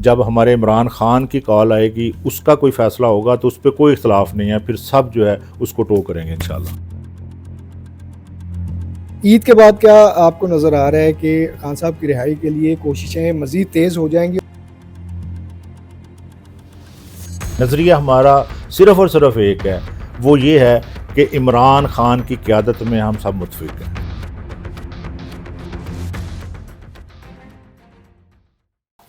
جب ہمارے عمران خان کی کال آئے گی اس کا کوئی فیصلہ ہوگا تو اس پہ کوئی اختلاف نہیں ہے، پھر سب جو ہے اس کو ٹو کریں گے انشاءاللہ۔ عید کے بعد کیا آپ کو نظر آ رہا ہے کہ خان صاحب کی رہائی کے لیے کوششیں مزید تیز ہو جائیں گی؟ نظریہ ہمارا صرف اور صرف ایک ہے، وہ یہ ہے کہ عمران خان کی قیادت میں ہم سب متفق ہیں۔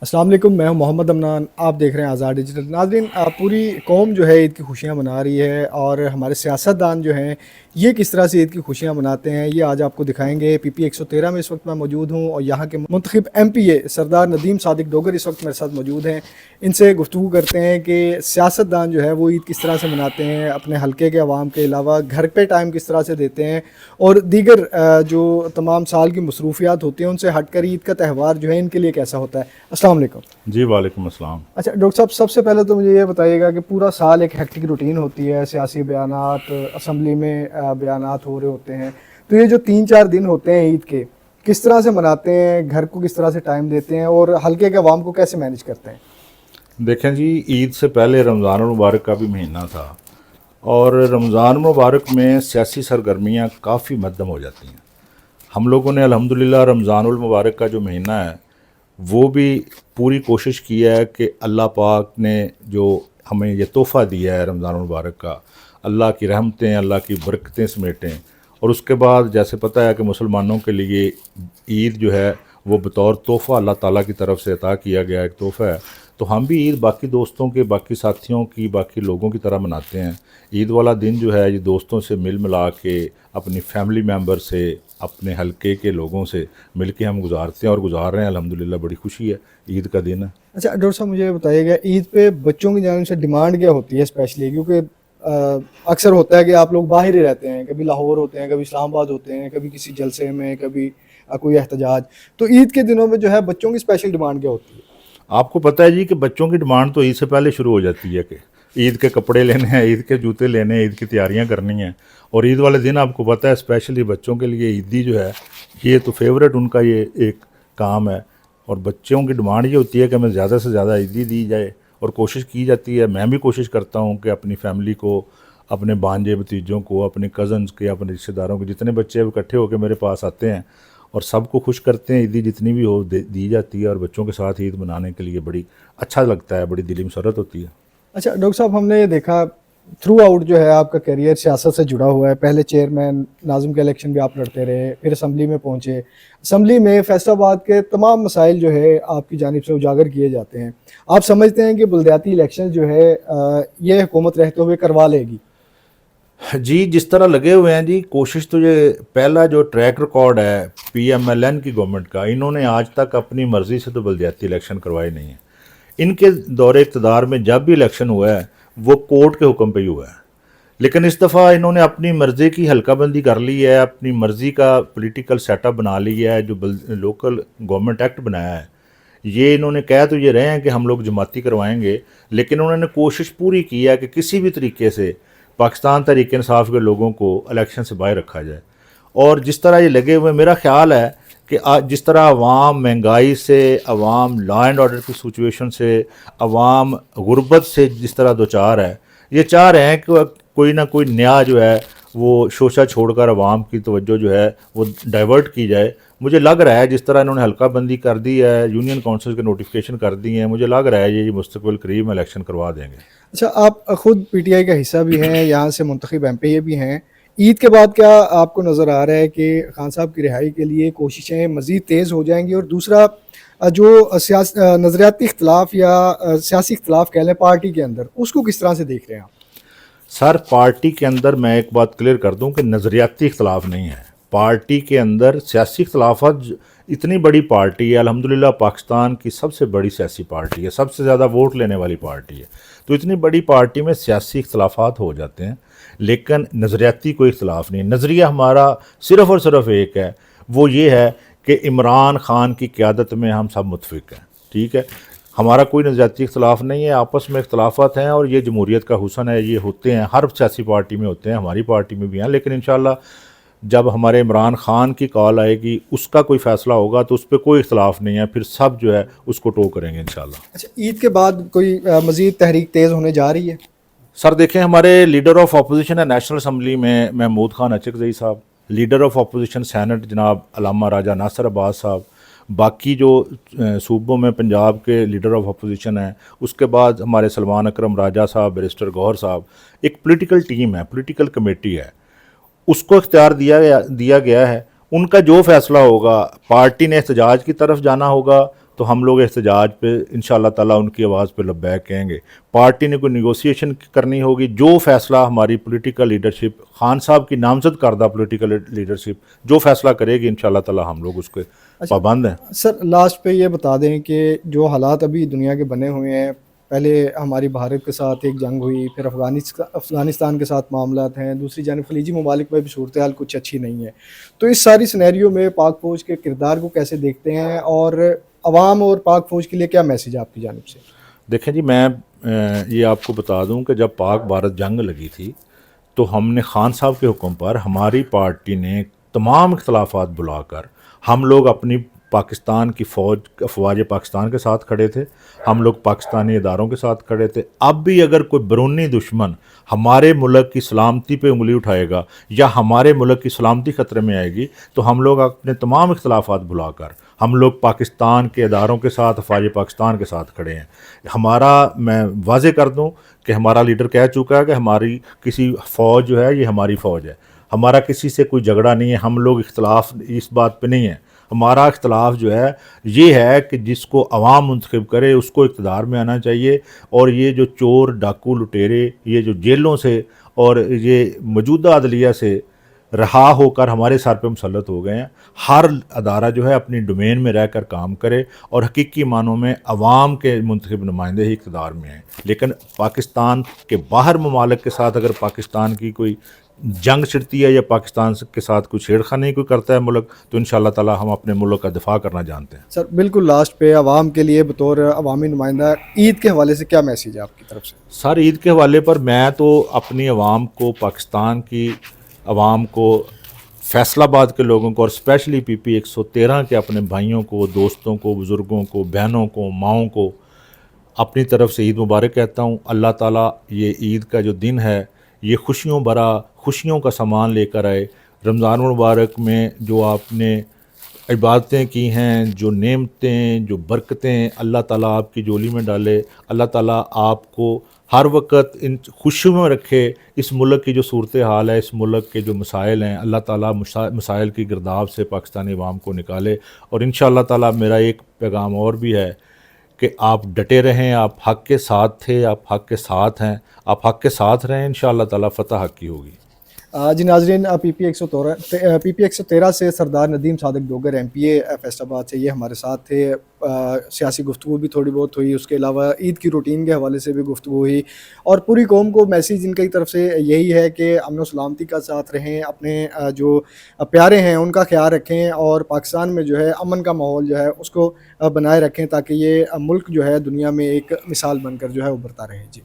السلام علیکم، میں ہوں محمد امنان، آپ دیکھ رہے ہیں آزاد ڈیجیٹل۔ ناظرین، پوری قوم جو ہے عید کی خوشیاں منا رہی ہے، اور ہمارے سیاستدان جو ہیں یہ کس طرح سے عید کی خوشیاں مناتے ہیں یہ آج آپ کو دکھائیں گے۔ پی پی 113 میں اس وقت میں موجود ہوں، اور یہاں کے منتخب ایم پی اے سردار ندیم صادق ڈوگر اس وقت میرے ساتھ موجود ہیں۔ ان سے گفتگو کرتے ہیں کہ سیاستدان جو ہے وہ عید کس طرح سے مناتے ہیں، اپنے حلقے کے عوام کے علاوہ گھر پہ ٹائم کس طرح سے دیتے ہیں، اور دیگر جو تمام سال کی مصروفیات ہوتی ہیں ان سے ہٹ کر عید کا تہوار جو ہے ان کے لیے کیسا ہوتا ہے۔ السلام علیکم۔ جی وعلیکم السلام۔ اچھا ڈاکٹر صاحب، سب سے پہلے تو مجھے یہ بتائیے گا کہ پورا سال ایک ہیکٹک روٹین ہوتی ہے، سیاسی بیانات، اسمبلی میں بیانات ہو رہے ہوتے ہیں، تو یہ جو 3-4 دن ہوتے ہیں عید کے، کس طرح سے مناتے ہیں، گھر کو کس طرح سے ٹائم دیتے ہیں، اور حلقے کے عوام کو کیسے مینیج کرتے ہیں؟ دیکھیں جی، عید سے پہلے رمضان المبارک کا بھی مہینہ تھا، اور رمضان المبارک میں سیاسی سرگرمیاں کافی مدھم ہو جاتی ہیں۔ ہم لوگوں نے الحمدللہ رمضان المبارک کا جو مہینہ ہے وہ بھی پوری کوشش کی ہے کہ اللہ پاک نے جو ہمیں یہ تحفہ دیا ہے رمضان المبارک کا، اللہ کی رحمتیں، اللہ کی برکتیں سمیٹیں۔ اور اس کے بعد جیسے پتہ ہے کہ مسلمانوں کے لیے عید جو ہے وہ بطور تحفہ اللہ تعالیٰ کی طرف سے عطا کیا گیا ایک تحفہ ہے، تو ہم بھی عید باقی دوستوں کے، باقی ساتھیوں کی، باقی لوگوں کی طرح مناتے ہیں۔ عید والا دن جو ہے یہ دوستوں سے مل ملا کے، اپنی فیملی ممبر سے، اپنے حلقے کے لوگوں سے مل کے ہم گزارتے ہیں، اور گزار رہے ہیں الحمدللہ۔ بڑی خوشی ہے، عید کا دن ہے۔ اچھا ڈاکٹر صاحب، مجھے یہ بتائیے گا عید پہ بچوں کی جانب سے ڈیمانڈ کیا ہوتی ہے اسپیشلی؟ کیونکہ اکثر ہوتا ہے کہ آپ لوگ باہر ہی رہتے ہیں، کبھی لاہور ہوتے ہیں، کبھی اسلام آباد ہوتے ہیں، کبھی کسی جلسے میں، کبھی کوئی احتجاج، تو عید کے دنوں میں جو ہے بچوں کی اسپیشل ڈیمانڈ کیا ہوتی ہے؟ آپ کو پتہ ہے جی کہ بچوں کی ڈیمانڈ تو عید سے پہلے شروع ہو جاتی ہے کہ عید کے کپڑے لینے ہیں، عید کے جوتے لینے ہیں، عید کی تیاریاں کرنی ہیں۔ اور عید والے دن آپ کو پتہ ہے اسپیشلی بچوں کے لیے عیدی جو ہے یہ تو فیوریٹ ان کا یہ ایک کام ہے، اور بچوں کی ڈیمانڈ یہ ہوتی ہے کہ ہمیں زیادہ سے زیادہ عیدی دی جائے، اور کوشش کی جاتی ہے، میں بھی کوشش کرتا ہوں کہ اپنی فیملی کو، اپنے بانجے بھتیجوں کو، اپنے کزنز کے، اپنے رشتہ داروں کے جتنے بچے اکٹھے ہو کے میرے پاس آتے ہیں، اور سب کو خوش کرتے ہیں۔ عیدی جتنی بھی ہو دی جاتی ہے، اور بچوں کے ساتھ عید منانے کے لیے بڑی اچھا لگتا ہے، بڑی دلی مسرت ہوتی ہے۔ اچھا ڈاکٹر صاحب، ہم نے یہ دیکھا تھرو آؤٹ جو ہے آپ کا کیریئر سیاست سے جڑا ہوا ہے۔ پہلے چیئرمین ناظم کے الیکشن بھی آپ لڑتے رہے، پھر اسمبلی میں پہنچے، اسمبلی میں فیصل آباد کے تمام مسائل جو ہے آپ کی جانب سے اجاگر کیے جاتے ہیں۔ آپ سمجھتے ہیں کہ بلدیاتی الیکشن جو ہے یہ حکومت رہتے ہوئے کروا لے گی؟ جی جس طرح لگے ہوئے ہیں جی، کوشش تو یہ پہلا جو ٹریک ریکارڈ ہے پی ایم ایل این کی گورنمنٹ کا، انہوں نے آج تک اپنی مرضی سے تو بلدیاتی الیکشن کروائے نہیں ہیں۔ ان کے دور اقتدار میں جب بھی الیکشن ہوا ہے وہ کورٹ کے حکم پہ ہی ہوا ہے، لیکن اس دفعہ انہوں نے اپنی مرضی کی حلقہ بندی کر لی ہے، اپنی مرضی کا پولیٹیکل سیٹ اپ بنا لیا ہے۔ جو لوکل گورنمنٹ ایکٹ بنایا ہے یہ انہوں نے کہہ تو یہ رہے ہیں کہ ہم لوگ جماعتی کروائیں گے، لیکن انہوں نے کوشش پوری کی ہے کہ کسی بھی طریقے سے پاکستان تحریک انصاف کے لوگوں کو الیکشن سے باہر رکھا جائے۔ اور جس طرح یہ لگے ہوئے، میرا خیال ہے کہ جس طرح عوام مہنگائی سے، عوام لا اینڈ آرڈر کی سچویشن سے، عوام غربت سے جس طرح دوچار ہے، یہ چاہ رہے ہیں کہ کوئی نہ کوئی نیا جو ہے وہ شوشہ چھوڑ کر عوام کی توجہ جو ہے وہ ڈائیورٹ کی جائے۔ مجھے لگ رہا ہے جس طرح انہوں نے حلقہ بندی کر دی ہے، یونین کونسل کے نوٹیفیکیشن کر دی ہیں، مجھے لگ رہا ہے یہ مستقبل قریب میں الیکشن کروا دیں گے۔ اچھا، آپ خود پی ٹی آئی کا حصہ بھی ہیں، یہاں سے منتخب ایم پی اے بھی ہیں۔ عید کے بعد کیا آپ کو نظر آ رہا ہے کہ خان صاحب کی رہائی کے لیے کوششیں مزید تیز ہو جائیں گی؟ اور دوسرا جو نظریاتی اختلاف یا سیاسی اختلاف کہہ لیں پارٹی کے اندر، اس کو کس طرح سے دیکھ رہے ہیں آپ؟ سر پارٹی کے اندر میں ایک بات کلیئر کر دوں کہ نظریاتی اختلاف نہیں ہے۔ پارٹی کے اندر سیاسی اختلافات، اتنی بڑی پارٹی ہے الحمدللہ، پاکستان کی سب سے بڑی سیاسی پارٹی ہے، سب سے زیادہ ووٹ لینے والی پارٹی ہے، تو اتنی بڑی پارٹی میں سیاسی اختلافات ہو جاتے ہیں، لیکن نظریاتی کوئی اختلاف نہیں۔ نظریہ ہمارا صرف اور صرف ایک ہے، وہ یہ ہے کہ عمران خان کی قیادت میں ہم سب متفق ہیں، ٹھیک ہے۔ ہمارا کوئی نظریاتی اختلاف نہیں ہے، آپس میں اختلافات ہیں، اور یہ جمہوریت کا حسن ہے، یہ ہوتے ہیں، ہر سیاسی پارٹی میں ہوتے ہیں، ہماری پارٹی میں بھی ہیں، لیکن انشاءاللہ جب ہمارے عمران خان کی کال آئے گی اس کا کوئی فیصلہ ہوگا تو اس پہ کوئی اختلاف نہیں ہے، پھر سب جو ہے اس کو ٹو کریں گے انشاءاللہ۔ اچھا، عید کے بعد کوئی مزید تحریک تیز ہونے جا رہی ہے؟ سر دیکھیں، ہمارے لیڈر آف اپوزیشن ہے نیشنل اسمبلی میں محمود خان اچکزئی صاحب، لیڈر آف اپوزیشن سینٹ جناب علامہ راجہ ناصر عباس صاحب، باقی جو صوبوں میں پنجاب کے لیڈر آف اپوزیشن ہیں، اس کے بعد ہمارے سلمان اکرم راجہ صاحب، بیرسٹر گوہر صاحب، ایک پولیٹیکل ٹیم ہے، پولیٹیکل کمیٹی ہے، اس کو اختیار دیا گیا ہے۔ ان کا جو فیصلہ ہوگا، پارٹی نے احتجاج کی طرف جانا ہوگا تو ہم لوگ احتجاج پہ انشاءاللہ تعالیٰ ان کی آواز پہ لبیک کہیں گے۔ پارٹی نے کوئی نیگوسیشن کرنی ہوگی، جو فیصلہ ہماری پولیٹیکل لیڈرشپ، خان صاحب کی نامزد کردہ پولیٹیکل لیڈرشپ جو فیصلہ کرے گی انشاءاللہ تعالیٰ ہم لوگ اس کے پابند ہیں۔ سر لاسٹ پہ یہ بتا دیں کہ جو حالات ابھی دنیا کے بنے ہوئے ہیں، پہلے ہماری بھارت کے ساتھ ایک جنگ ہوئی، پھر افغانستان کے ساتھ معاملات ہیں، دوسری جانب خلیجی ممالک میں بھی صورتحال کچھ اچھی نہیں ہے، تو اس ساری سینیریو میں پاک فوج کے کردار کو کیسے دیکھتے ہیں اور عوام اور پاک فوج کے لیے کیا میسیج ہے آپ کی جانب سے؟ دیکھیں جی، میں یہ آپ کو بتا دوں کہ جب پاک بھارت جنگ لگی تھی تو ہم نے خان صاحب کے حکم پر ہماری پارٹی نے تمام اختلافات بلا کر ہم لوگ اپنی پاکستان کی افواج پاکستان کے ساتھ کھڑے تھے، ہم لوگ پاکستانی اداروں کے ساتھ کھڑے تھے۔ اب بھی اگر کوئی بیرونی دشمن ہمارے ملک کی سلامتی پہ انگلی اٹھائے گا یا ہمارے ملک کی سلامتی خطرے میں آئے گی تو ہم لوگ اپنے تمام اختلافات بلا کر ہم لوگ پاکستان کے اداروں کے ساتھ، افواج پاکستان کے ساتھ کھڑے ہیں۔ میں واضح کر دوں کہ ہمارا لیڈر کہہ چکا ہے کہ ہماری کسی فوج جو ہے یہ ہماری فوج ہے، ہمارا کسی سے کوئی جھگڑا نہیں ہے، ہم لوگ اختلاف اس بات پہ نہیں ہے۔ ہمارا اختلاف جو ہے یہ ہے کہ جس کو عوام منتخب کرے اس کو اقتدار میں آنا چاہیے، اور یہ جو چور ڈاکو لٹیرے یہ جو جیلوں سے اور یہ موجودہ عدلیہ سے رہا ہو کر ہمارے سر پہ مسلط ہو گئے ہیں، ہر ادارہ جو ہے اپنی ڈومین میں رہ کر کام کرے اور حقیقی معنوں میں عوام کے منتخب نمائندے ہی اقتدار میں ہیں۔ لیکن پاکستان کے باہر ممالک کے ساتھ اگر پاکستان کی کوئی جنگ چھڑتی ہے یا پاکستان کے ساتھ کوئی چھیڑ خانی کوئی کرتا ہے ملک، تو انشاءاللہ تعالی ہم اپنے ملک کا دفاع کرنا جانتے ہیں۔ سر بالکل لاسٹ پہ عوام کے لیے بطور عوامی نمائندہ عید کے حوالے سے کیا میسیج ہے آپ کی طرف سے؟ سر عید کے حوالے پر میں تو اپنی عوام کو، پاکستان کی عوام کو، فیصل آباد کے لوگوں کو اور اسپیشلی پی پی 113 کے اپنے بھائیوں کو، دوستوں کو، بزرگوں کو، بہنوں کو، ماؤں کو اپنی طرف سے عید مبارک کہتا ہوں۔ اللہ تعالیٰ یہ عید کا جو دن ہے یہ خوشیوں بھرا، خوشیوں کا سامان لے کر آئے۔ رمضان المبارک میں جو آپ نے عبادتیں کی ہیں، جو نعمتیں، جو برکتیں اللہ تعالیٰ آپ کی جولی میں ڈالے، اللہ تعالیٰ آپ کو ہر وقت ان خوشیوں میں رکھے۔ اس ملک کی جو صورتحال ہے، اس ملک کے جو مسائل ہیں، اللہ تعالیٰ مسائل کی گرداب سے پاکستانی عوام کو نکالے۔ اور انشاءاللہ تعالیٰ میرا ایک پیغام اور بھی ہے کہ آپ ڈٹے رہیں، آپ حق کے ساتھ تھے، آپ حق کے ساتھ ہیں، آپ حق کے ساتھ رہیں، انشاءاللہ تعالیٰ فتح حق کی ہوگی۔ جی ناظرین، پی پی 113 سے سردار ندیم صادق ڈوگر ایم پی اے فیصل آباد سے یہ ہمارے ساتھ تھے۔ سیاسی گفتگو بھی تھوڑی بہت ہوئی، اس کے علاوہ عید کی روٹین کے حوالے سے بھی گفتگو ہوئی، اور پوری قوم کو میسیج ان کی طرف سے یہی ہے کہ امن و سلامتی کا ساتھ رہیں، اپنے جو پیارے ہیں ان کا خیال رکھیں، اور پاکستان میں جو ہے امن کا ماحول جو ہے اس کو بنائے رکھیں، تاکہ یہ ملک جو ہے دنیا میں ایک مثال بن کر جو ہے ابھرتا رہے۔ جی